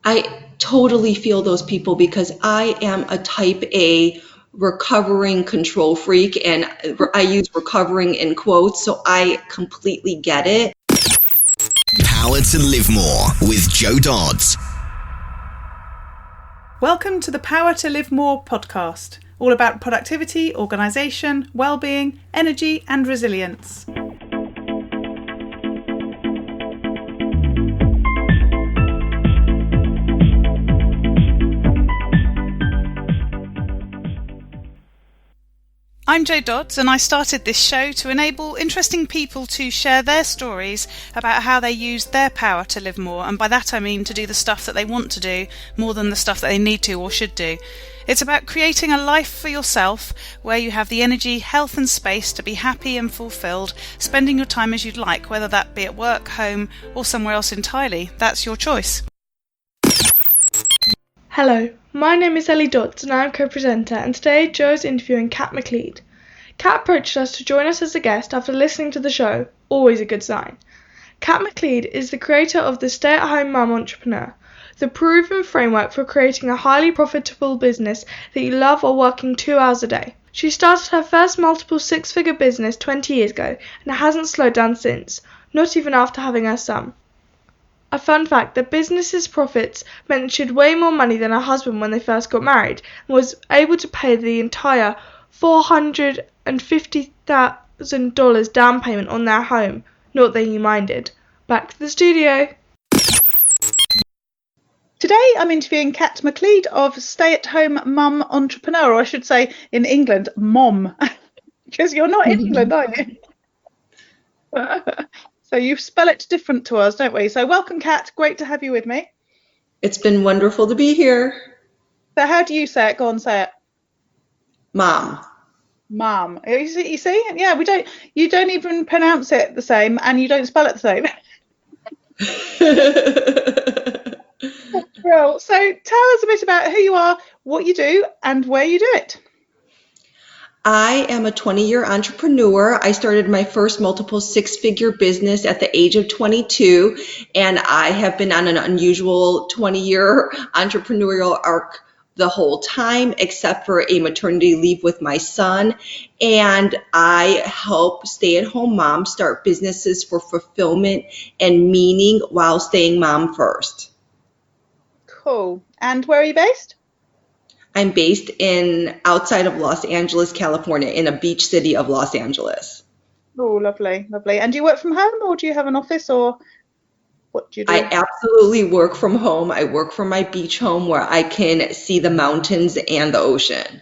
I totally feel those people because I am a type A recovering control freak, and I use recovering in quotes, so I completely get it. Power to Live More with Joe Dodds. Welcome to the Power to Live More podcast, all about productivity, organisation, well-being, energy and resilience. I'm Jo Dodds, and I started this show to enable interesting people to share their stories about how they use their power to live more, and by that I mean to do the stuff that they want to do more than the stuff that they need to or should do. It's about creating a life for yourself where you have the energy, health and space to be happy and fulfilled, spending your time as you'd like, whether that be at work, home or somewhere else entirely. That's your choice. Hello, my name is Ellie Dodds and I'm co-presenter, and today Jo is interviewing Kat McLead. Kat approached us to join us as a guest after listening to the show, always a good sign. Kat McLead is the creator of the Stay-at-Home Mum Entrepreneur, the proven framework for creating a highly profitable business that you love while working 2 hours a day. She started her first multiple six-figure business 20 years ago and hasn't slowed down since, not even after having her son. A fun fact, the business's profits meant that she had way more money than her husband when they first got married and was able to pay the entire $450,000 down payment on their home. Not that he minded. Back to the studio. Today I'm interviewing Kat McLead of Stay-at-Home Mum Entrepreneur, or I should say in England, Mom, because you're not in England, are you? So you spell it different to us, don't we? So welcome, Kat. Great to have you with me. It's been wonderful to be here. So how do you say it? Go on, say it. Mom. Mom. You see? Yeah, you don't even pronounce it the same, and you don't spell it the same. Well, so tell us a bit about who you are, what you do, and where you do it. I am a 20-year entrepreneur. I started my first multiple six-figure business at the age of 22, and I have been on an unusual 20-year entrepreneurial arc the whole time, except for a maternity leave with my son. And I help stay-at-home moms start businesses for fulfillment and meaning while staying mom first. Cool. And where are you based? I'm based outside of Los Angeles, California, in a beach city of Los Angeles. Oh, lovely, lovely. And do you work from home, or do you have an office, or what do you do? I absolutely work from home. I work from my beach home where I can see the mountains and the ocean.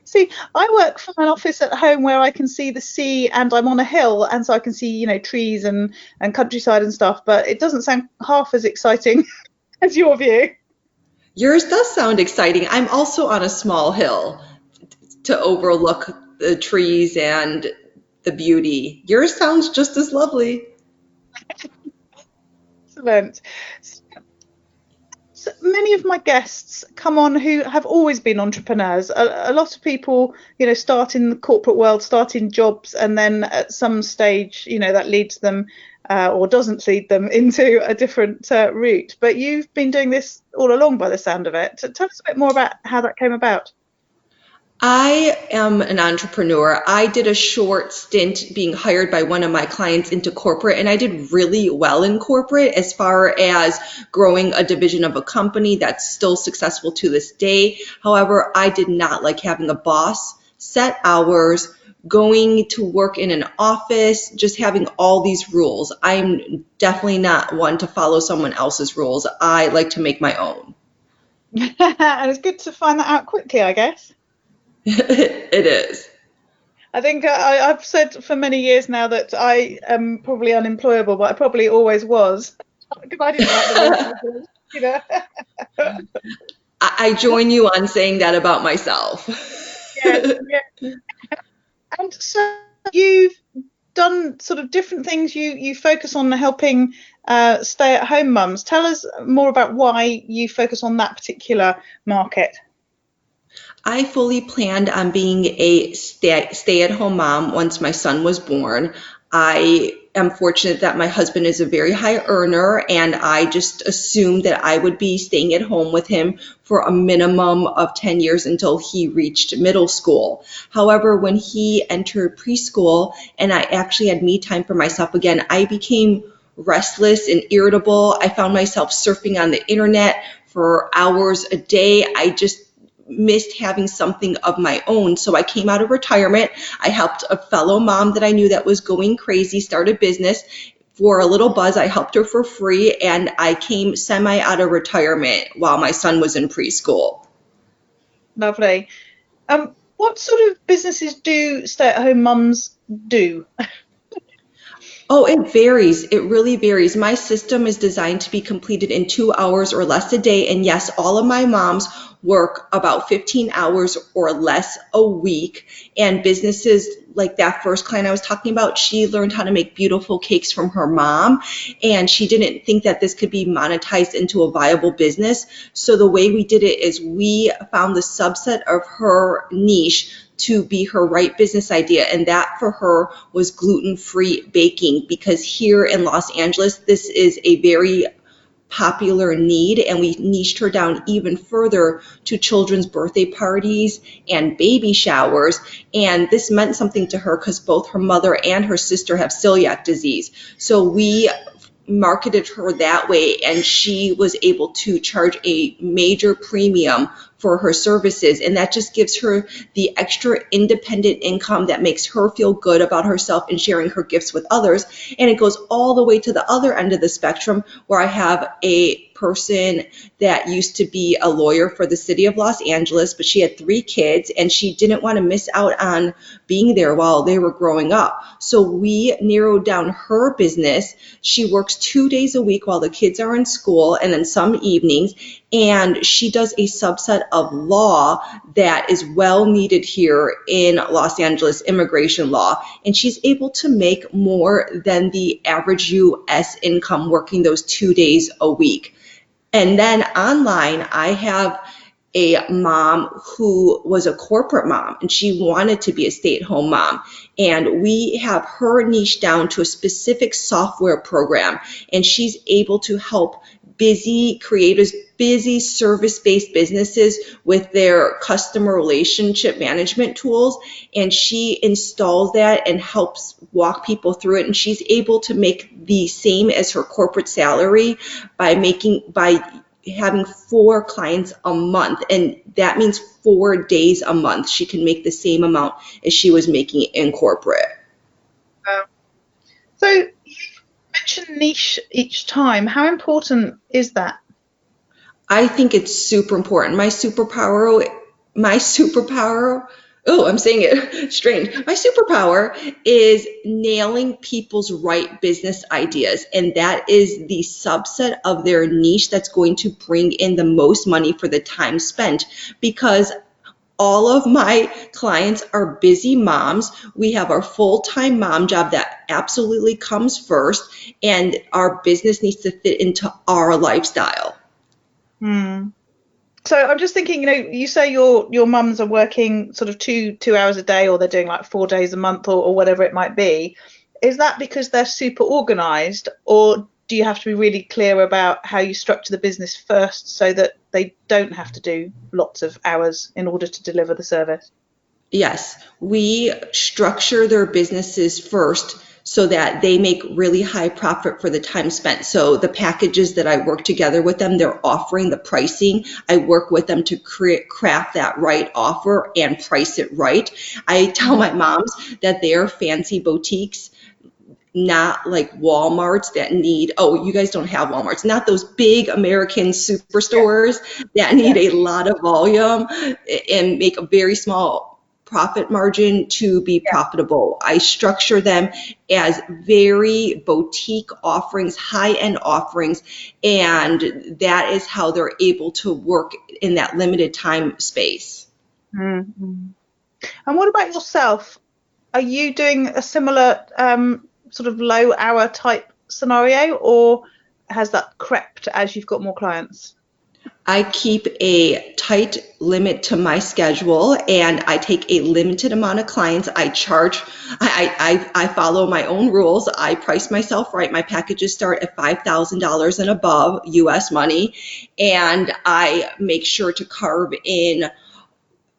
See, I work from an office at home where I can see the sea, and I'm on a hill, and so I can see, trees and countryside and stuff, but it doesn't sound half as exciting as your view. Yours does sound exciting. I'm also on a small hill to overlook the trees and the beauty. Yours sounds just as lovely. Excellent. So many of my guests come on who have always been entrepreneurs. A lot of people, start in the corporate world, start in jobs, and then at some stage, that leads them or doesn't lead them into a different route. But you've been doing this all along by the sound of it. So tell us a bit more about how that came about. I am an entrepreneur. I did a short stint being hired by one of my clients into corporate, and I did really well in corporate as far as growing a division of a company that's still successful to this day. However, I did not like having a boss, set hours, going to work in an office, just having all these rules. I'm definitely not one to follow someone else's rules. I like to make my own. And it's good to find that out quickly, I guess. It is. I think I've said for many years now that I am probably unemployable, but I probably always was. Because I didn't like the I join you on saying that about myself. Yeah. And so you've done sort of different things. You focus on helping stay-at-home mums. Tell us more about why you focus on that particular market. I fully planned on being a stay-at-home mom once my son was born. I am fortunate that my husband is a very high earner, and I just assumed that I would be staying at home with him for a minimum of 10 years until he reached middle school. However, when he entered preschool and I actually had me time for myself again, I became restless and irritable. I found myself surfing on the internet for hours a day. I just missed having something of my own. So I came out of retirement. I helped a fellow mom that I knew that was going crazy start a business. For a little buzz, I helped her for free, and I came semi out of retirement while my son was in preschool. Lovely. What sort of businesses do stay-at-home mums do? Oh, it varies. It really varies. My system is designed to be completed in 2 hours or less a day. And yes, all of my moms work about 15 hours or less a week. And businesses like that first client I was talking about, she learned how to make beautiful cakes from her mom. And she didn't think that this could be monetized into a viable business. So the way we did it is we found the subset of her niche to be her right business idea, and that for her was gluten-free baking, because here in Los Angeles this is a very popular need, and we niched her down even further to children's birthday parties and baby showers. And this meant something to her because both her mother and her sister have celiac disease, so we marketed her that way, and she was able to charge a major premium for her services, and that just gives her the extra independent income that makes her feel good about herself and sharing her gifts with others. And it goes all the way to the other end of the spectrum, where I have a person that used to be a lawyer for the city of Los Angeles, but she had 3 kids and she didn't want to miss out on being there while they were growing up. So we narrowed down her business. She works 2 days a week while the kids are in school, and then some evenings, and she does a subset of law that is well needed here in Los Angeles, immigration law, and she's able to make more than the average US income working those 2 days a week. And then online, I have a mom who was a corporate mom, and she wanted to be a stay-at-home mom. And we have her niche down to a specific software program, and she's able to help busy creators, busy service-based businesses with their customer relationship management tools. And she installs that and helps walk people through it. And she's able to make the same as her corporate salary by having 4 clients a month. And that means 4 days a month. She can make the same amount as she was making in corporate. So you mentioned niche each time. How important is that? I think it's super important. My superpower, oh, I'm saying it strange. My superpower is nailing people's right business ideas. And that is the subset of their niche that's going to bring in the most money for the time spent, because all of my clients are busy moms. We have our full-time mom job that absolutely comes first, and our business needs to fit into our lifestyle. So I'm just thinking, you say your mums are working sort of two hours a day, or they're doing like 4 days a month, or whatever it might be. Is that because they're super organized, or do you have to be really clear about how you structure the business first so that they don't have to do lots of hours in order to deliver the service? Yes, we structure their businesses first so that they make really high profit for the time spent. So the packages that I work together with them, they're offering the pricing. I work with them to craft that right offer and price it right. I tell my moms that they're fancy boutiques, not like Walmarts that need, oh, you guys don't have Walmarts, not those big American superstores that need a lot of volume and make a very small profit margin to be profitable. I structure them as very boutique offerings, high-end offerings, and that is how they're able to work in that limited time space. And what about yourself? Are you doing a similar sort of low hour type scenario, or has that crept as you've got more clients? I keep a tight limit to my schedule, and I take a limited amount of clients. I follow my own rules. I price myself right. My packages start at $5,000 and above US money, and I make sure to carve in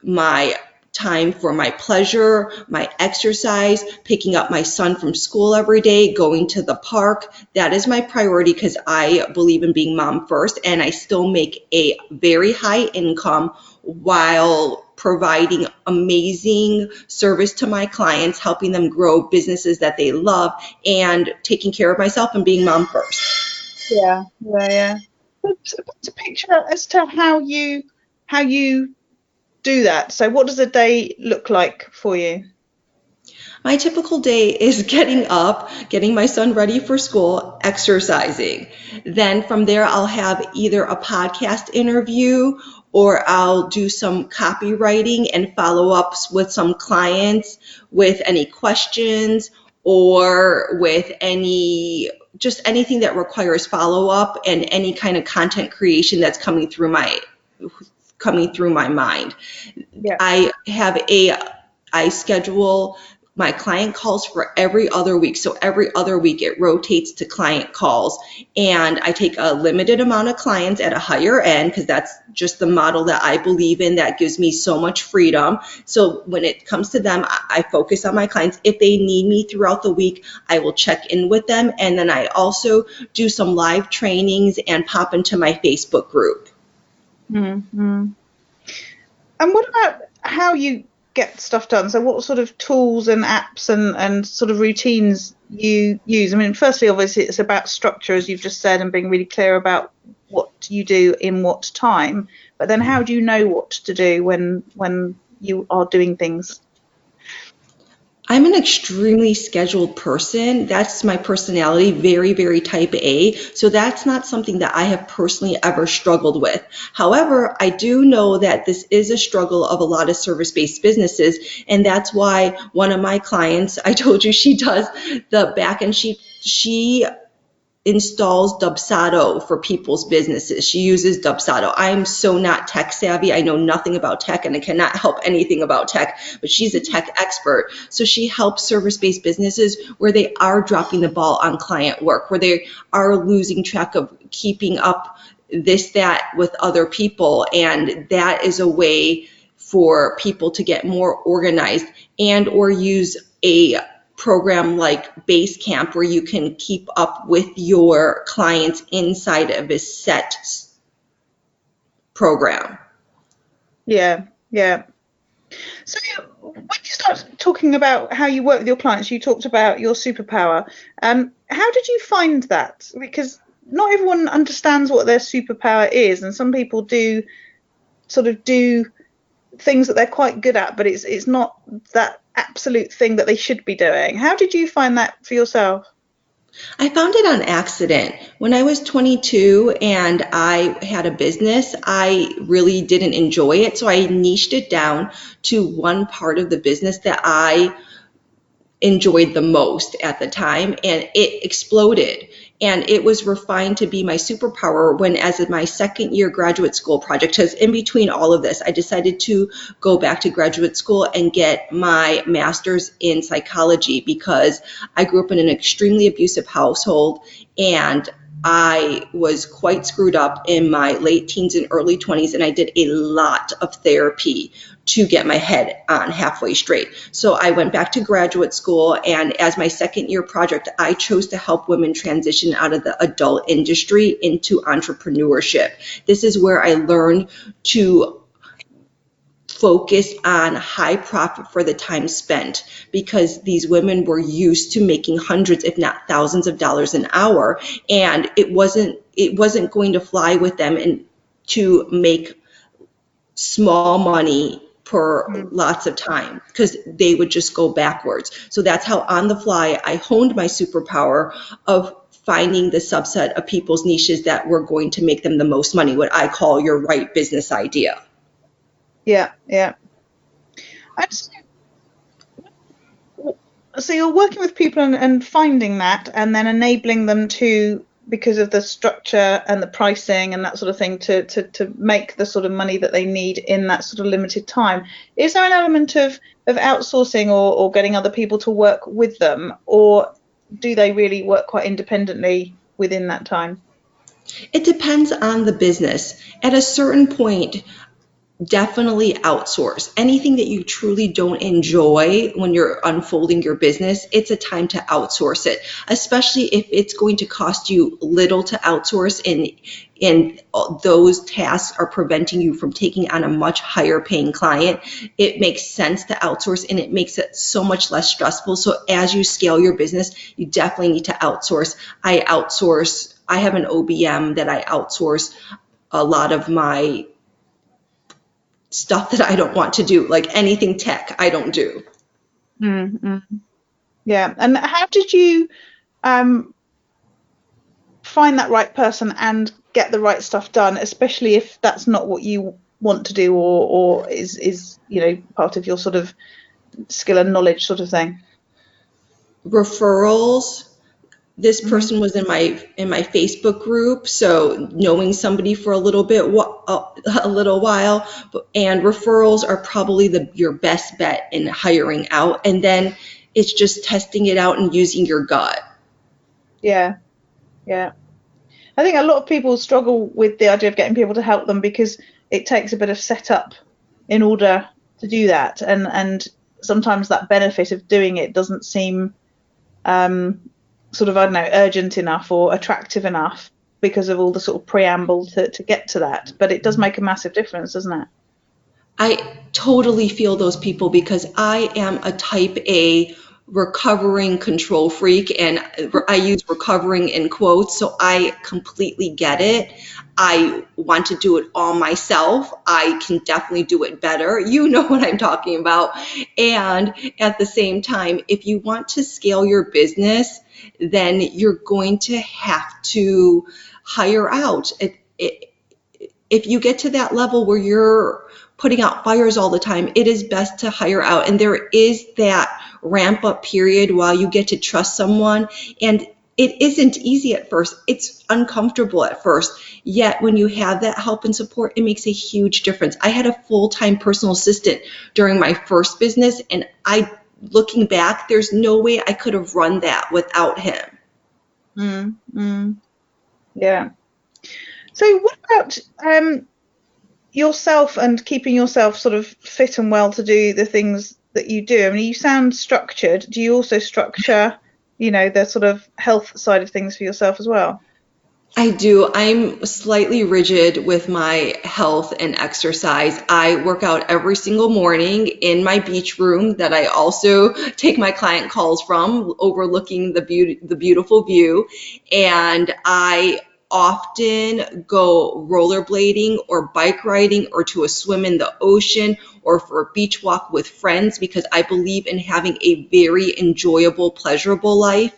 my time for my pleasure, my exercise, picking up my son from school every day, going to the park. That is my priority because I believe in being mom first, and I still make a very high income while providing amazing service to my clients, helping them grow businesses that they love, and taking care of myself and being mom first. Yeah. It's a picture as to how you do that. So what does a day look like for you? My typical day is getting up, getting my son ready for school, exercising. Then from there, I'll have either a podcast interview or I'll do some copywriting and follow ups with some clients with any questions or with just anything that requires follow up and any kind of content creation that's coming through my mind. Yeah. I schedule my client calls for every other week. So every other week it rotates to client calls, and I take a limited amount of clients at a higher end because that's just the model that I believe in. That gives me so much freedom. So when it comes to them, I focus on my clients. If they need me throughout the week, I will check in with them. And then I also do some live trainings and pop into my Facebook group. Mm-hmm. And what about how you get stuff done? So what sort of tools and apps and sort of routines you use? I mean, firstly, obviously, it's about structure, as you've just said, and being really clear about what you do in what time. But then how do you know what to do when you are doing things? I'm an extremely scheduled person. That's my personality, very, very type A. So that's not something that I have personally ever struggled with. However, I do know that this is a struggle of a lot of service-based businesses. And that's why one of my clients, I told you she does the back end, she installs Dubsado for people's businesses. She uses Dubsado. I'm so not tech savvy. I know nothing about tech and I cannot help anything about tech, but she's a tech expert. So she helps service-based businesses where they are dropping the ball on client work, where they are losing track of keeping up this, that with other people. And that is a way for people to get more organized and or use a program like Basecamp where you can keep up with your clients inside of a set program. Yeah. So when you start talking about how you work with your clients, you talked about your superpower. How did you find that? Because not everyone understands what their superpower is, and some people do things that they're quite good at, but it's not that absolute thing that they should be doing. How did you find that for yourself? I found it on accident. When I was 22 and I had a business, I really didn't enjoy it. So I niched it down to one part of the business that I enjoyed the most at the time, and it exploded. And it was refined to be my superpower when, as my second year graduate school project, because in between all of this, I decided to go back to graduate school and get my master's in psychology because I grew up in an extremely abusive household and I was quite screwed up in my late teens and early 20s, and I did a lot of therapy to get my head on halfway straight. So I went back to graduate school, and as my second year project, I chose to help women transition out of the adult industry into entrepreneurship. This is where I learned to focus on high profit for the time spent, because these women were used to making hundreds, if not thousands of dollars an hour, and it wasn't going to fly with them and to make small money per lots of time, because they would just go backwards. So that's how on the fly I honed my superpower of finding the subset of people's niches that were going to make them the most money, what I call your right business idea. Yeah. So you're working with people and finding that, and then enabling them to because of the structure and the pricing and that sort of thing to make the sort of money that they need in that sort of limited time. Is there an element of outsourcing or getting other people to work with them, or do they really work quite independently within that time? It depends on the business. At a certain point, definitely outsource. Anything that you truly don't enjoy when you're unfolding your business, it's a time to outsource it, especially if it's going to cost you little to outsource and those tasks are preventing you from taking on a much higher paying client. It makes sense to outsource, and it makes it so much less stressful. So as you scale your business, you definitely need to outsource. I have an OBM that I outsource a lot of my stuff that I don't want to do, like anything tech, I don't do. Mm-hmm. Yeah. And how did you find that right person and get the right stuff done, especially if that's not what you want to do or is part of your sort of skill and knowledge sort of thing? Referrals. This person was in my Facebook group, so knowing somebody for a little while, and referrals are probably your best bet in hiring out, and then it's just testing it out and using your gut. Yeah. I think a lot of people struggle with the idea of getting people to help them because it takes a bit of setup in order to do that, and sometimes that benefit of doing it doesn't seem sort of, I don't know, urgent enough or attractive enough because of all the sort of preamble to get to that. But it does make a massive difference, doesn't it? I totally feel those people because I am a type A recovering control freak, and I use recovering in quotes, so I completely get it. I want to do it all myself. I can definitely do it better. You know what I'm talking about. And at the same time, if you want to scale your business, then you're going to have to hire out. If you get to that level where you're putting out fires all the time, it is best to hire out. And there is that ramp up period while you get to trust someone. And it isn't easy at first. It's uncomfortable at first. Yet when you have that help and support, it makes a huge difference. I had a full-time personal assistant during my first business, and looking back, there's no way I could have run that without him. Yeah. So what about yourself and keeping yourself sort of fit and well to do the things that you do? I mean, you sound structured. Do you also structure, the sort of health side of things for yourself as well? I do. I'm slightly rigid with my health and exercise. I work out every single morning in my beach room that I also take my client calls from, overlooking the beautiful view. And I often go rollerblading or bike riding or to a swim in the ocean or for a beach walk with friends because I believe in having a very enjoyable, pleasurable life.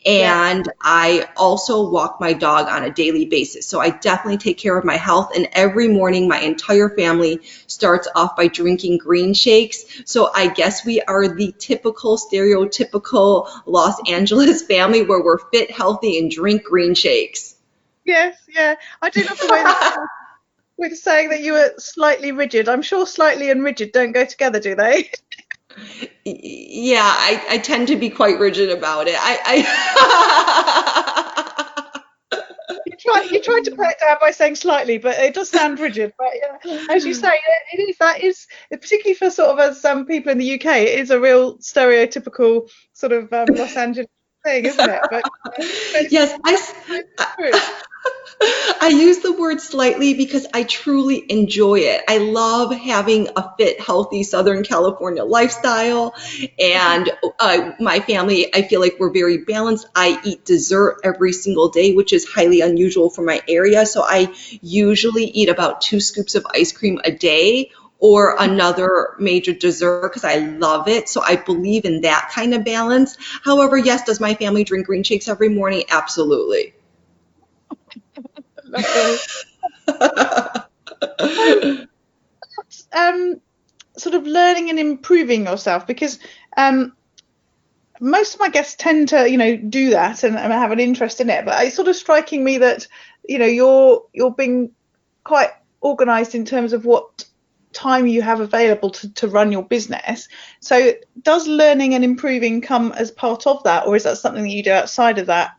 And I also walk my dog on a daily basis. So I definitely take care of my health. And every morning, my entire family starts off by drinking green shakes. So I guess we are the typical, stereotypical Los Angeles family where we're fit, healthy, and drink green shakes. Yes, yeah. I do love the way that with saying that you were slightly rigid. I'm sure slightly and rigid don't go together, do they? Yeah, I tend to be quite rigid about it. You tried to put it down by saying slightly, but it does sound rigid. But yeah, as you say, that is particularly for sort of as some people in the UK, it is a real stereotypical sort of Los Angeles thing, isn't it? But yes, I use the word slightly because I truly enjoy it. I love having a fit, healthy Southern California lifestyle. And my family, I feel like we're very balanced. I eat dessert every single day, which is highly unusual for my area. So I usually eat about 2 scoops of ice cream a day or another major dessert because I love it. So I believe in that kind of balance. However, yes, does my family drink green shakes every morning? Absolutely. Sort of learning and improving yourself, because most of my guests tend to, do that and have an interest in it. But it's sort of striking me that, you're being quite organised in terms of what time you have available to run your business. So does learning and improving come as part of that, or is that something that you do outside of that,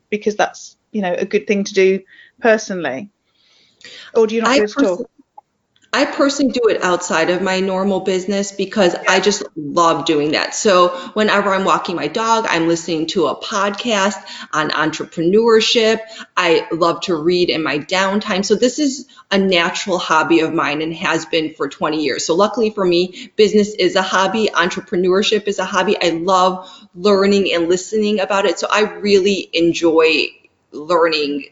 because that's, a good thing to do personally? Or do you not do it at all? I personally do it outside of my normal business because I just love doing that. So whenever I'm walking my dog, I'm listening to a podcast on entrepreneurship. I love to read in my downtime. So this is a natural hobby of mine and has been for 20 years. So luckily for me, business is a hobby. Entrepreneurship is a hobby. I love learning and listening about it. So I really enjoy learning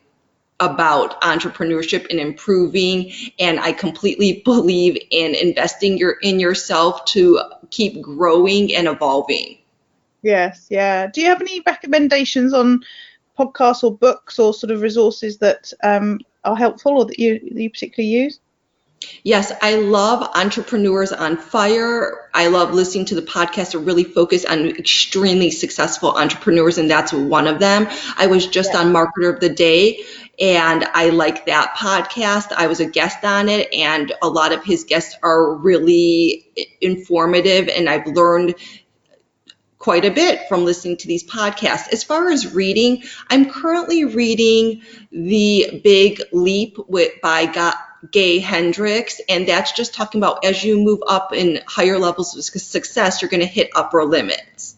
about entrepreneurship and improving, and I completely believe in investing in yourself to keep growing and evolving. Yes, yeah. Do you have any recommendations on podcasts or books or sort of resources that are helpful or that you particularly use? Yes, I love Entrepreneurs on Fire. I love listening to the podcast that really focus on extremely successful entrepreneurs, and that's one of them. I was just on Marketer of the Day, and I like that podcast. I was a guest on it, and a lot of his guests are really informative, and I've learned quite a bit from listening to these podcasts. As far as reading, I'm currently reading The Big Leap by Gay Hendricks, and that's just talking about as you move up in higher levels of success, you're going to hit upper limits.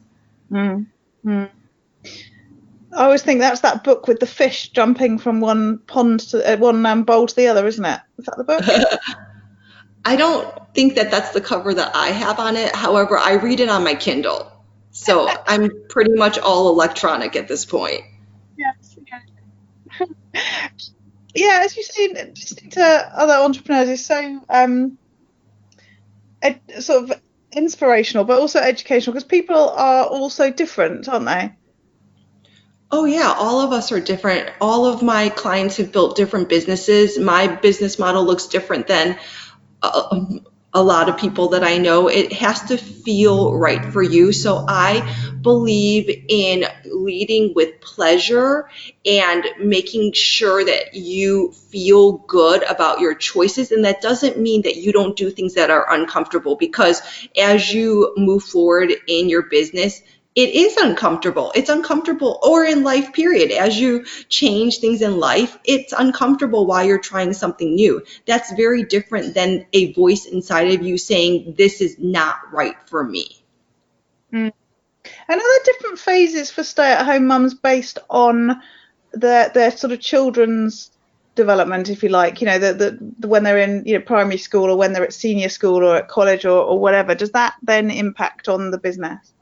Mm-hmm. I always think that's that book with the fish jumping from one pond to one bowl to the other, isn't it? Is that the book? I don't think that's the cover that I have on it. However, I read it on my Kindle, so I'm pretty much all electronic at this point. Yes. Yeah. Yeah, as you say, listening to other entrepreneurs is so sort of inspirational, but also educational, because people are all so different, aren't they? Oh yeah, all of us are different. All of my clients have built different businesses. My business model looks different than a lot of people that I know. It has to feel right for you. So I believe in leading with pleasure and making sure that you feel good about your choices. And that doesn't mean that you don't do things that are uncomfortable, because as you move forward in your business, it is uncomfortable. It's uncomfortable, or in life, period. As you change things in life, it's uncomfortable while you're trying something new. That's very different than a voice inside of you saying, this is not right for me. Mm. And are there different phases for stay-at-home mums based on their sort of children's development, if you like, the when they're in primary school, or when they're at senior school or at college or whatever? Does that then impact on the business?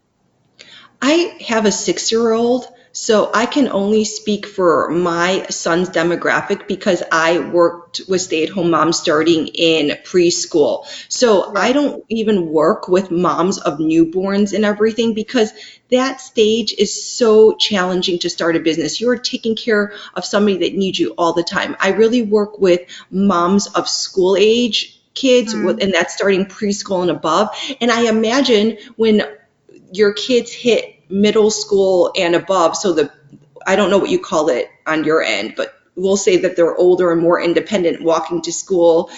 I have a 6-year-old, so I can only speak for my son's demographic because I worked with stay-at-home moms starting in preschool. So I don't even work with moms of newborns and everything, because that stage is so challenging to start a business. You're taking care of somebody that needs you all the time. I really work with moms of school age kids, and that's starting preschool and above. And I imagine when your kids hit middle school and above, so I don't know what you call it on your end, but we'll say that they're older and more independent, walking to school,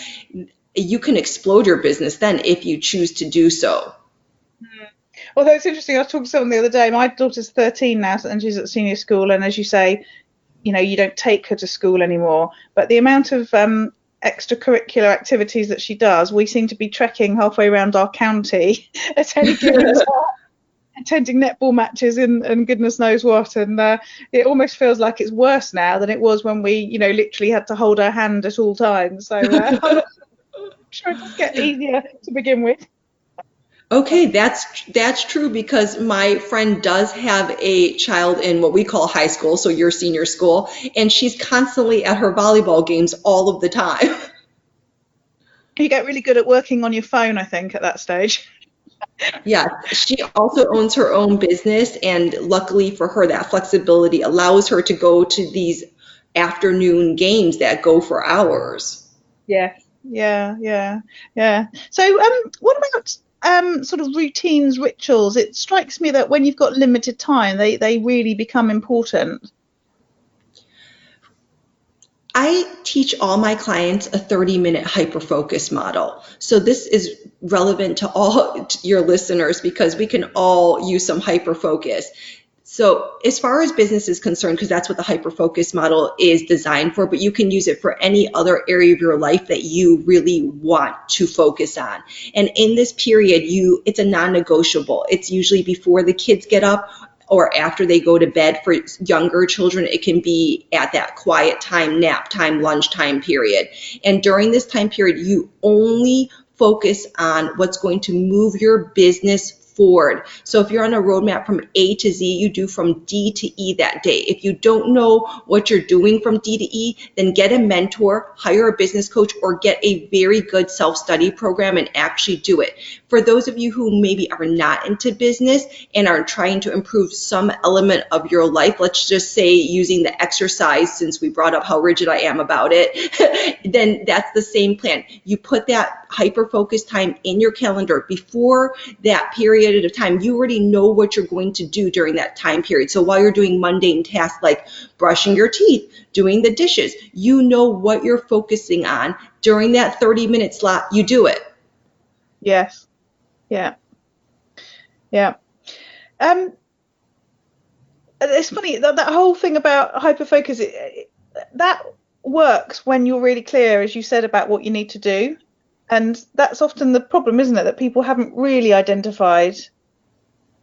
you can explode your business then if you choose to do so. Well, that's interesting. I was talking to someone the other day. My daughter's 13 now, and she's at senior school, and as you say, you don't take her to school anymore, but the amount of extracurricular activities that she does, we seem to be trekking halfway around our county at any given time, attending netball matches and goodness knows what, and it almost feels like it's worse now than it was when we literally had to hold her hand at all times. So I'm sure it does get easier to begin with. Okay, that's true, because my friend does have a child in what we call high school, so your senior school, and she's constantly at her volleyball games all of the time. You get really good at working on your phone, I think, at that stage. Yeah, she also owns her own business, and luckily for her, that flexibility allows her to go to these afternoon games that go for hours. Yeah. So what about sort of routines, rituals? It strikes me that when you've got limited time, they really become important. I teach all my clients a 30-minute hyper-focus model. So this is relevant to all your listeners because we can all use some hyper-focus. So as far as business is concerned, because that's what the hyper-focus model is designed for, but you can use it for any other area of your life that you really want to focus on. And in this period, it's a non-negotiable. It's usually before the kids get up or after they go to bed. For younger children, it can be at that quiet time, nap time, lunch time period. And during this time period, you only focus on what's going to move your business forward. So if you're on a roadmap from A to Z, you do from D to E that day. If you don't know what you're doing from D to E, then get a mentor, hire a business coach, or get a very good self-study program and actually do it. For those of you who maybe are not into business and are trying to improve some element of your life, let's just say using the exercise, since we brought up how rigid I am about it, then that's the same plan. You put that hyper-focused time in your calendar before that period of time. You already know what you're going to do during that time period. So while you're doing mundane tasks like brushing your teeth, doing the dishes, you know what you're focusing on during that 30-minute slot. You do it. Yes. Yeah. Yeah. It's funny that whole thing about hyperfocus, that works when you're really clear, as you said, about what you need to do. And that's often the problem, isn't it? That people haven't really identified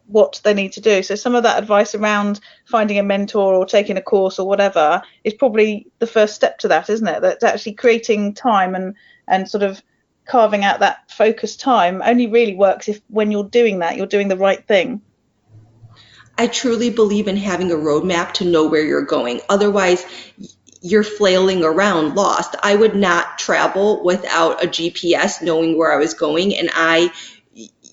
what they need to do. So some of that advice around finding a mentor or taking a course or whatever is probably the first step to that, isn't it? That's actually creating time and sort of carving out that focused time only really works if when you're doing that, you're doing the right thing. I truly believe in having a roadmap to know where you're going. Otherwise, you're flailing around lost. I would not travel without a GPS knowing where I was going, and I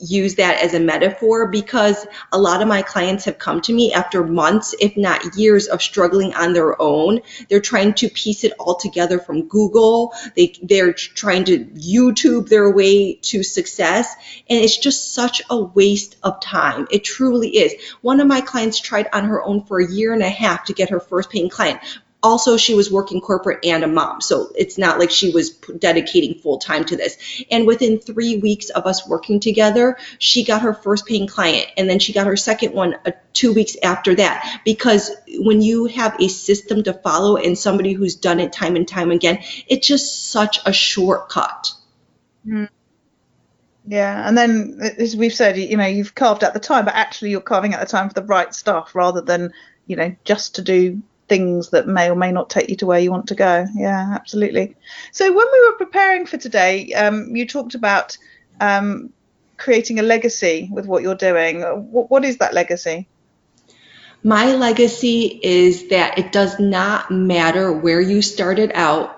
use that as a metaphor because a lot of my clients have come to me after months, if not years, of struggling on their own. They're trying to piece it all together from Google. They're trying to YouTube their way to success, and it's just such a waste of time. It truly is. One of my clients tried on her own for a year and a half to get her first paying client. Also, she was working corporate and a mom, so it's not like she was dedicating full time to this. And within 3 weeks of us working together, she got her first paying client, and then she got her second one 2 weeks after that. Because when you have a system to follow and somebody who's done it time and time again, it's just such a shortcut. Mm. Yeah, and then as we've said, you've carved out the time, but actually you're carving out the time for the right stuff rather than, just to do things that may or may not take you to where you want to go. Yeah, absolutely. So when we were preparing for today, you talked about creating a legacy with what you're doing. What is that legacy? My legacy is that it does not matter where you started out,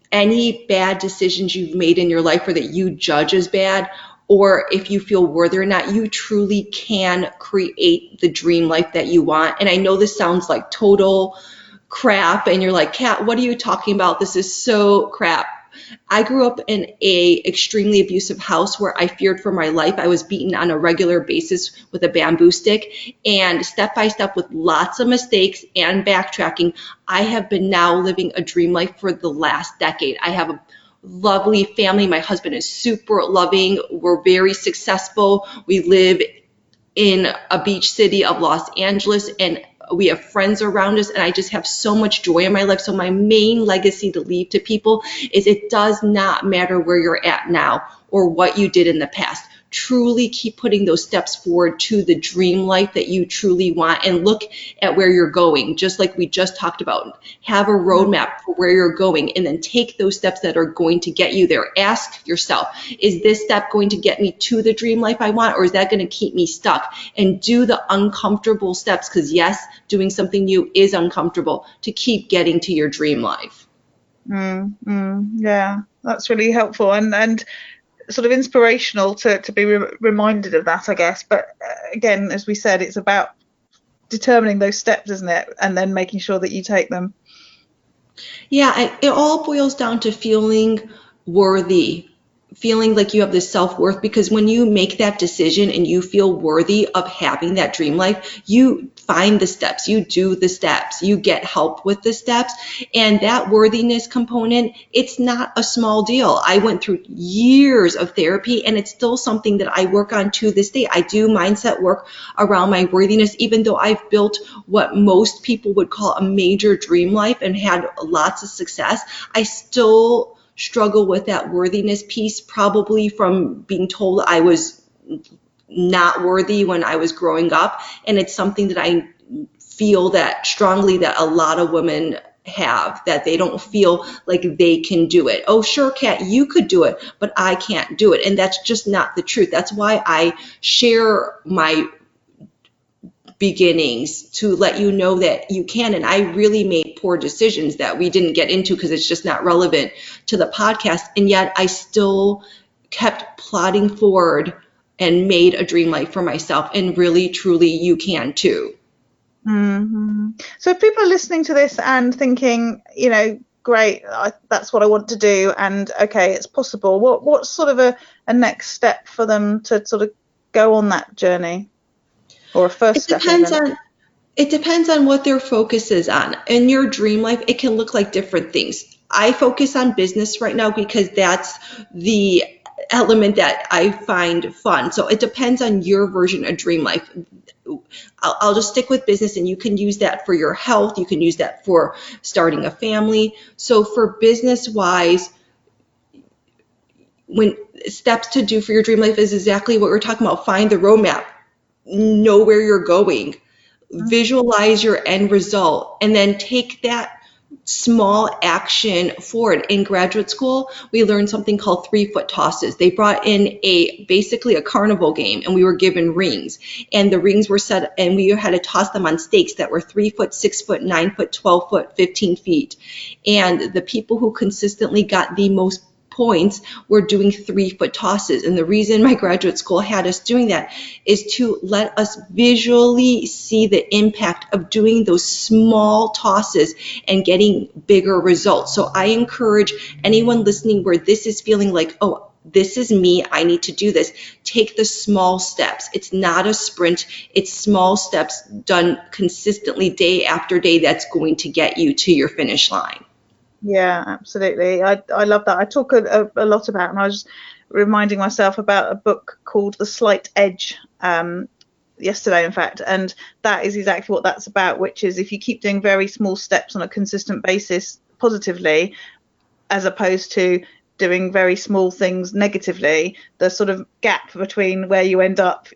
any bad decisions you've made in your life or that you judge as bad, or if you feel worthy or not, you truly can create the dream life that you want. And I know this sounds like total crap, and you're like, Kat, what are you talking about? This is so crap. I grew up in a extremely abusive house where I feared for my life. I was beaten on a regular basis with a bamboo stick, and step by step with lots of mistakes and backtracking, I have been now living a dream life for the last decade. I have a lovely family. My husband is super loving. We're very successful. We live in a beach city of Los Angeles, and we have friends around us, and I just have so much joy in my life. So my main legacy to leave to people is it does not matter where you're at now or what you did in the past. Truly keep putting those steps forward to the dream life that you truly want, and look at where you're going, just like we just talked about. Have a roadmap for where you're going, and then take those steps that are going to get you there. Ask yourself, is this step going to get me to the dream life I want, or is that going to keep me stuck? And do the uncomfortable steps, because yes, doing something new is uncomfortable, to keep getting to your dream life. Yeah, that's really helpful and sort of inspirational to be reminded of that, I guess. But again, as we said, it's about determining those steps, isn't it? And then making sure that you take them. Yeah, it all boils down to feeling worthy, feeling like you have this self-worth, because when you make that decision and you feel worthy of having that dream life, you find the steps, you do the steps, you get help with the steps. And that worthiness component, it's not a small deal. I went through years of therapy, and it's still something that I work on to this day. I do mindset work around my worthiness, even though I've built what most people would call a major dream life and had lots of success. I still struggle with that worthiness piece, probably from being told I was not worthy when I was growing up. And it's something that I feel that strongly that a lot of women have, that they don't feel like they can do it. Oh, sure, Kat, you could do it, but I can't do it. And that's just not the truth. That's why I share my beginnings, to let you know that you can. And I really made poor decisions that we didn't get into because it's just not relevant to the podcast. And yet I still kept plodding forward and made a dream life for myself. And really, truly, you can too. Mm-hmm. So if people are listening to this and thinking, great, that's what I want to do, and okay, it's possible, what's sort of a next step for them to sort of go on that journey? Or a first step? It depends on what their focus is on. In your dream life, it can look like different things. I focus on business right now because that's the element that I find fun. So it depends on your version of dream life. I'll just stick with business, and you can use that for your health. You can use that for starting a family. So for business wise, when steps to do for your dream life is exactly what we're talking about. Find the roadmap. Know where you're going, visualize your end result, and then take that small action forward. In graduate school, we learned something called 3-foot tosses. They brought in basically a carnival game, and we were given rings, and the rings were set, and we had to toss them on stakes that were 3 foot, 6 foot, 9 foot, 12 foot, 15 feet. And the people who consistently got the most points were doing 3-foot tosses. And the reason my graduate school had us doing that is to let us visually see the impact of doing those small tosses and getting bigger results. So I encourage anyone listening where this is feeling like, oh, this is me, I need to do this. Take the small steps. It's not a sprint. It's small steps done consistently day after day that's going to get you to your finish line. Yeah, absolutely. I love that. I talk a lot about, and I was reminding myself about a book called The Slight Edge yesterday, in fact, and that is exactly what that's about, which is if you keep doing very small steps on a consistent basis positively, as opposed to doing very small things negatively, the sort of gap between where you end up,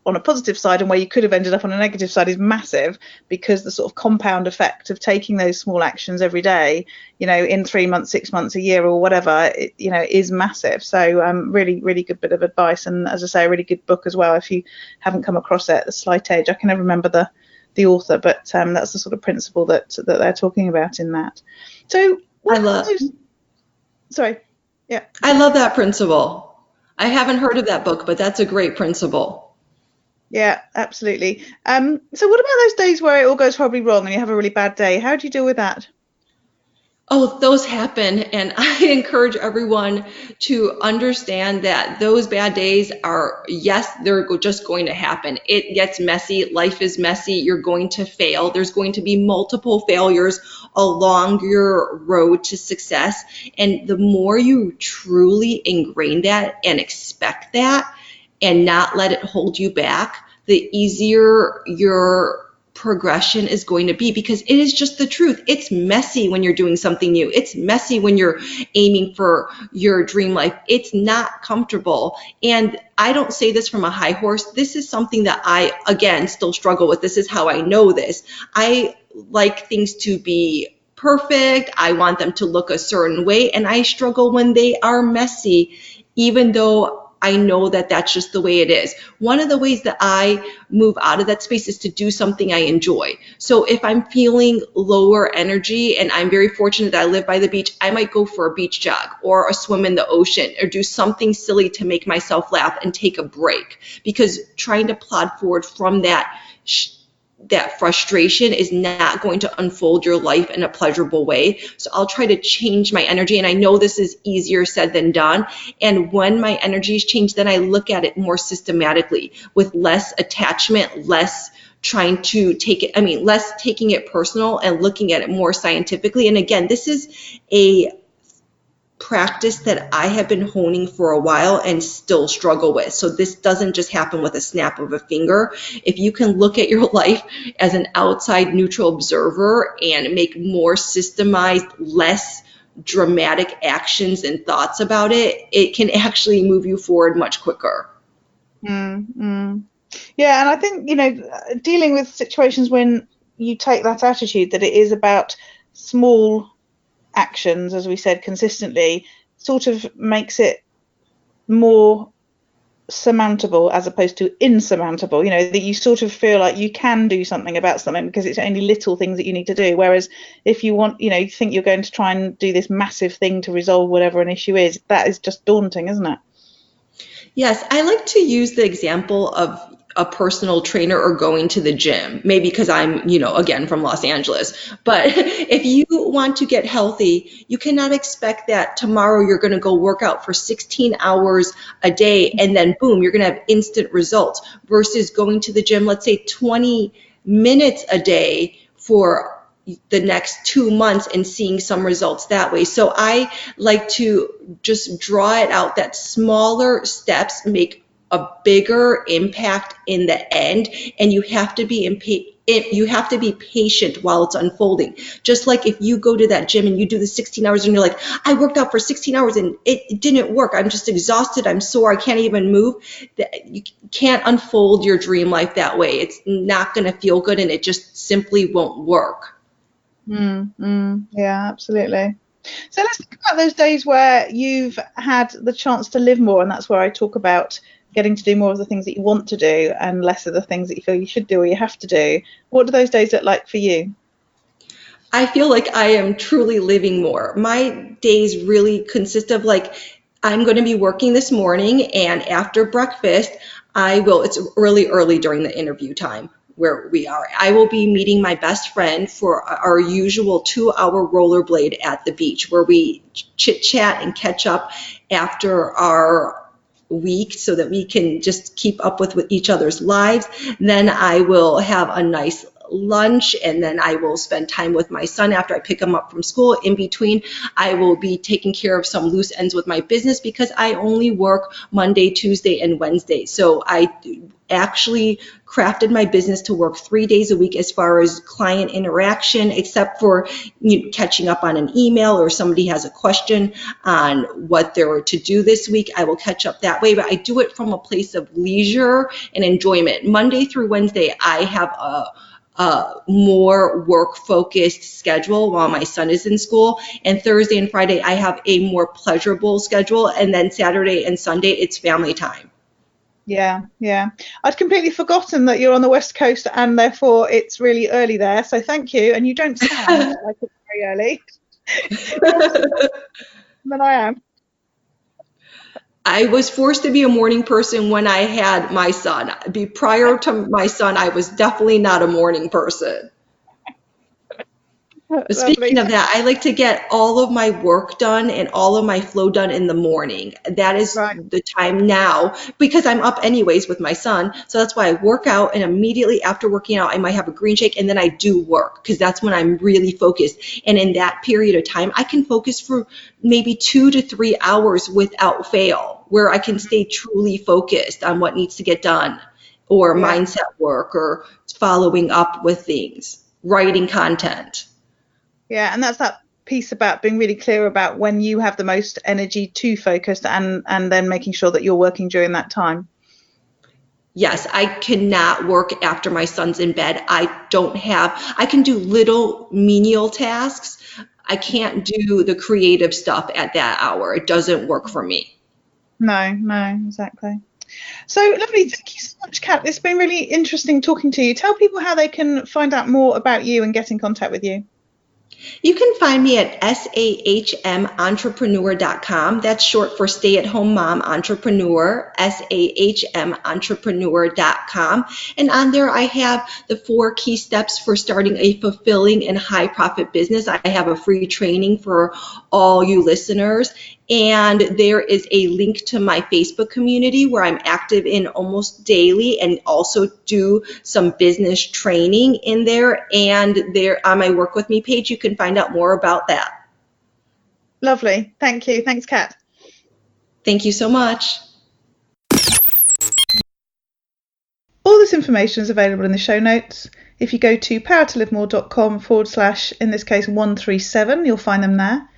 on a positive side and where you could have ended up on a negative side is massive, because the sort of compound effect of taking those small actions every day, in 3 months, 6 months, a year or whatever, is massive. So really, really good bit of advice. And as I say, a really good book as well. If you haven't come across it, The Slight Edge, I can never remember the author, but that's the sort of principle that they're talking about in that. So I love that principle. I haven't heard of that book, but that's a great principle. Yeah, absolutely. So what about those days where it all goes horribly wrong and you have a really bad day? How do you deal with that? Oh, those happen. And I encourage everyone to understand that those bad days are, yes, they're just going to happen. It gets messy. Life is messy. You're going to fail. There's going to be multiple failures along your road to success. And the more you truly ingrain that and expect that, and not let it hold you back, the easier your progression is going to be, because it is just the truth. It's messy when you're doing something new. It's messy when you're aiming for your dream life. It's not comfortable. And I don't say this from a high horse. This is something that I, again, still struggle with. This is how I know this. I like things to be perfect. I want them to look a certain way. And I struggle when they are messy, even though I know that that's just the way it is. One of the ways that I move out of that space is to do something I enjoy. So if I'm feeling lower energy and I'm very fortunate that I live by the beach, I might go for a beach jog or a swim in the ocean or do something silly to make myself laugh and take a break, because trying to plod forward from that that frustration is not going to unfold your life in a pleasurable way. So I'll try to change my energy. And I know this is easier said than done. And when my energies change, then I look at it more systematically with less attachment, less trying to take it, less taking it personal and looking at it more scientifically. And again, this is a practice that I have been honing for a while and still struggle with. So this doesn't just happen with a snap of a finger. If you can look at your life as an outside neutral observer and make more systemized, less dramatic actions and thoughts about it, it can actually move you forward much quicker. Yeah, and I think, dealing with situations when you take that attitude that it is about small actions, as we said, consistently, sort of makes it more surmountable as opposed to insurmountable, that you sort of feel like you can do something about something because it's only little things that you need to do. Whereas if you want, you think you're going to try and do this massive thing to resolve whatever an issue is, that is just daunting, isn't it? Yes, I like to use the example of a personal trainer or going to the gym, maybe because I'm, again, from Los Angeles. But if you want to get healthy, you cannot expect that tomorrow you're going to go work out for 16 hours a day and then boom, you're going to have instant results versus going to the gym, let's say 20 minutes a day for the next 2 months and seeing some results that way. So I like to just draw it out that smaller steps make a bigger impact in the end, and you have to be patient while it's unfolding. Just like if you go to that gym and you do the 16 hours and you're like, I worked out for 16 hours and it didn't work. I'm just exhausted. I'm sore. I can't even move. You can't unfold your dream life that way. It's not going to feel good and it just simply won't work. Yeah, absolutely. So let's talk about those days where you've had the chance to live more, and that's where I talk about getting to do more of the things that you want to do and less of the things that you feel you should do or you have to do. What do those days look like for you? I feel like I am truly living more. My days really consist of I'm going to be working this morning, and after breakfast, it's early during the interview time where we are. I will be meeting my best friend for our usual 2-hour rollerblade at the beach where we chit chat and catch up after our week so that we can just keep up with each other's lives. Then I will have a nice lunch, and then I will spend time with my son after I pick him up from school. In between, I will be taking care of some loose ends with my business because I only work Monday, Tuesday, and Wednesday. So I actually crafted my business to work 3 days a week as far as client interaction, except for catching up on an email or somebody has a question on what they're to do this week. I will catch up that way, but I do it from a place of leisure and enjoyment. Monday through Wednesday, I have a more work-focused schedule while my son is in school, and Thursday and Friday I have a more pleasurable schedule, and then Saturday and Sunday it's family time. Yeah. I'd completely forgotten that you're on the West Coast and therefore it's really early there, so thank you. And you don't sound like it's very early. But I am. I was forced to be a morning person when I had my son. Prior to my son, I was definitely not a morning person. But speaking of that, I like to get all of my work done and all of my flow done in the morning. That is the time now because I'm up anyways with my son. So that's why I work out, and immediately after working out, I might have a green shake, and then I do work because that's when I'm really focused. And in that period of time, I can focus for maybe 2 to 3 hours without fail, where I can stay truly focused on what needs to get done, or mindset work, or following up with things, writing content. Yeah, and that's that piece about being really clear about when you have the most energy to focus and then making sure that you're working during that time. Yes, I cannot work after my son's in bed. I can do little menial tasks. I can't do the creative stuff at that hour. It doesn't work for me. No, exactly. So lovely. Thank you so much, Kat. It's been really interesting talking to you. Tell people how they can find out more about you and get in contact with you. You can find me at SAHMentrepreneur.com. That's short for Stay at Home Mom Entrepreneur, SAHMentrepreneur.com. And on there, I have the 4 key steps for starting a fulfilling and high profit business. I have a free training for all you listeners. And there is a link to my Facebook community where I'm active in almost daily and also do some business training in there. And there on my Work With Me page, you can find out more about that. Lovely. Thank you. Thanks, Kat. Thank you so much. All this information is available in the show notes. If you go to powertolivemore.com/ in this case 137, you'll find them there.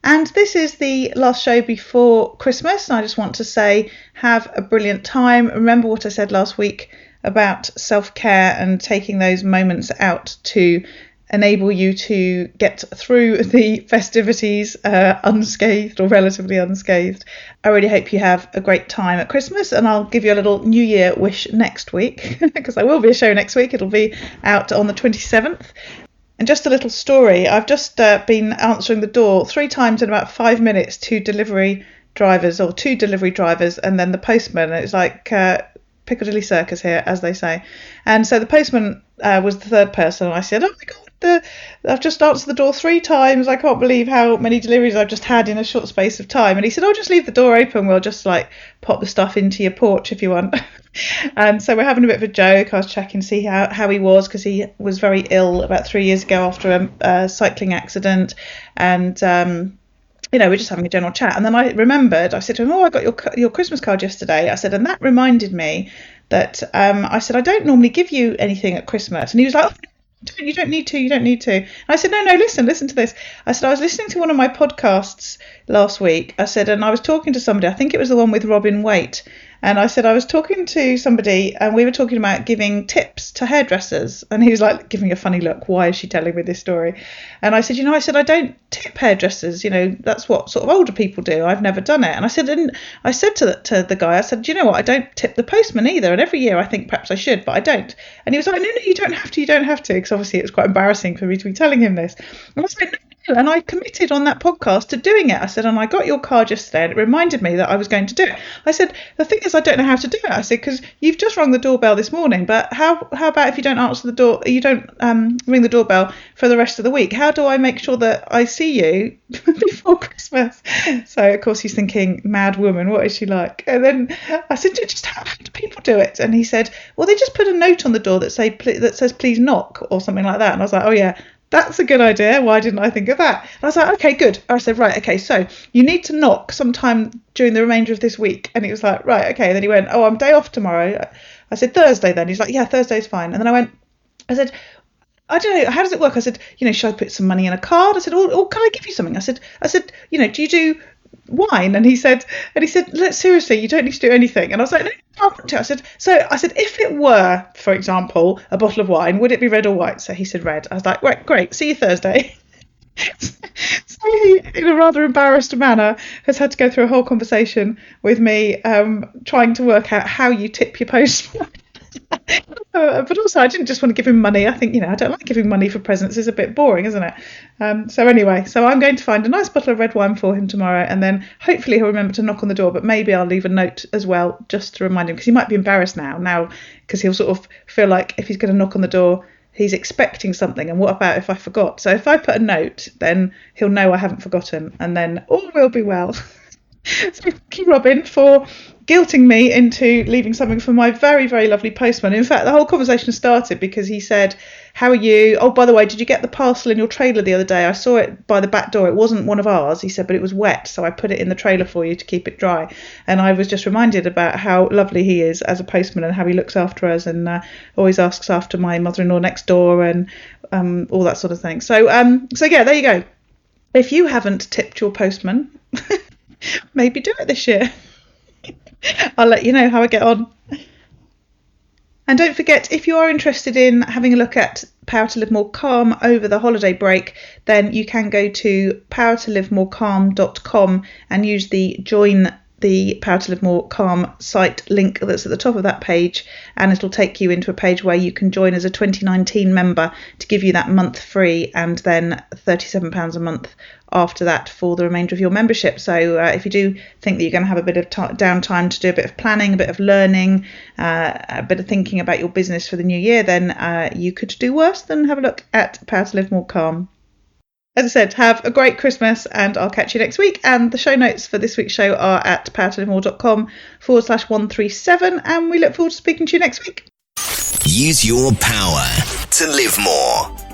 And this is the last show before Christmas. And I just want to say, have a brilliant time. Remember what I said last week about self-care and taking those moments out to enable you to get through the festivities unscathed or relatively unscathed. I really hope you have a great time at Christmas, and I'll give you a little New Year wish next week because there will be a show next week. It'll be out on the 27th. And just a little story, I've just been answering the door 3 times in about 5 minutes to delivery drivers, and then the postman. It's like Piccadilly Circus here, as they say. And so the postman was the third person, and I said, oh my God, I've just answered the door 3 times. I can't believe how many deliveries I've just had in a short space of time. And he said, oh, just leave the door open. We'll just like pop the stuff into your porch if you want. And so we're having a bit of a joke. I was checking to see how he was, because he was very ill about 3 years ago after a cycling accident. And we're just having a general chat. And then I remembered, I said to him, oh, I got your Christmas card yesterday. I said, and that reminded me that I said, I don't normally give you anything at Christmas. And he was like, oh, you don't need to. And I said, no, listen to this. I said, I was listening to one of my podcasts last week. I said, and I was talking to somebody, I think it was the one with Robin Waite. And I said, I was talking to somebody and we were talking about giving tips to hairdressers. And he was like giving a funny look. Why is she telling me this story? And I said, I don't tip hairdressers. That's what sort of older people do. I've never done it. And I said to the guy, I said, do you know what? I don't tip the postman either. And every year I think perhaps I should, but I don't. And he was like, no, you don't have to. Because obviously it was quite embarrassing for me to be telling him this. And I was like, no. And I committed on that podcast to doing it. I said, and I got your card yesterday and it reminded me that I was going to do it. I said, the thing is, I don't know how to do it. I said, because you've just rung the doorbell this morning, but how about if you don't answer the door, you don't ring the doorbell for the rest of the week? How do I make sure that I see you before Christmas? So, of course, he's thinking, mad woman, what is she like? And then I said, just how do people do it? And he said, well, they just put a note on the door that says, please knock, or something like that. And I was like, oh, yeah. That's a good idea. Why didn't I think of that? And I was like, okay, good. I said, right, okay, so you need to knock sometime during the remainder of this week. And he was like, right, okay. And then he went, oh, I'm day off tomorrow. I said, Thursday then. He's like, yeah, Thursday's fine. And then I said, I don't know, how does it work? I said, should I put some money in a card? I said, or can I give you something? I said, do you do wine? And he said, look, seriously, you don't need to do anything. And I was like, no, I want to. I said, if it were, for example, a bottle of wine, would it be red or white? So he said red. I was like, right, great, see you Thursday. So he, in a rather embarrassed manner, has had to go through a whole conversation with me, trying to work out how you tip your postman. But also, I didn't just want to give him money. I think, I don't like giving money for presents. It's a bit boring, isn't it? So anyway, I'm going to find a nice bottle of red wine for him tomorrow, and then hopefully he'll remember to knock on the door. But maybe I'll leave a note as well, just to remind him, because he might be embarrassed now, because he'll sort of feel like if he's going to knock on the door, he's expecting something. And what about if I forgot? So if I put a note, then he'll know I haven't forgotten, and then all will be well. So thank you, Robin, for guilting me into leaving something for my very, very lovely postman. In fact, the whole conversation started because he said, how are you? Oh, by the way, did you get the parcel in your trailer the other day? I saw it by the back door. It wasn't one of ours, he said, but it was wet, so I put it in the trailer for you to keep it dry. And I was just reminded about how lovely he is as a postman and how he looks after us and always asks after my mother-in-law next door and all that sort of thing. So yeah, there you go. If you haven't tipped your postman, maybe do it this year. I'll let you know how I get on. And don't forget, if you are interested in having a look at Power to Live More Calm over the holiday break, then you can go to powertolivemorecalm.com and use the join the Power to Live More Calm site link that's at the top of that page, and it'll take you into a page where you can join as a 2019 member to give you that month free, and then £37 a month after that for the remainder of your membership. So if you do think that you're going to have a bit of downtime to do a bit of planning, a bit of learning, a bit of thinking about your business for the new year, then you could do worse than have a look at Power to Live More Calm. As I said, have a great Christmas, and I'll catch you next week. And the show notes for this week's show are at powertolivemore.com/137, and we look forward to speaking to you next week. Use your power to live more.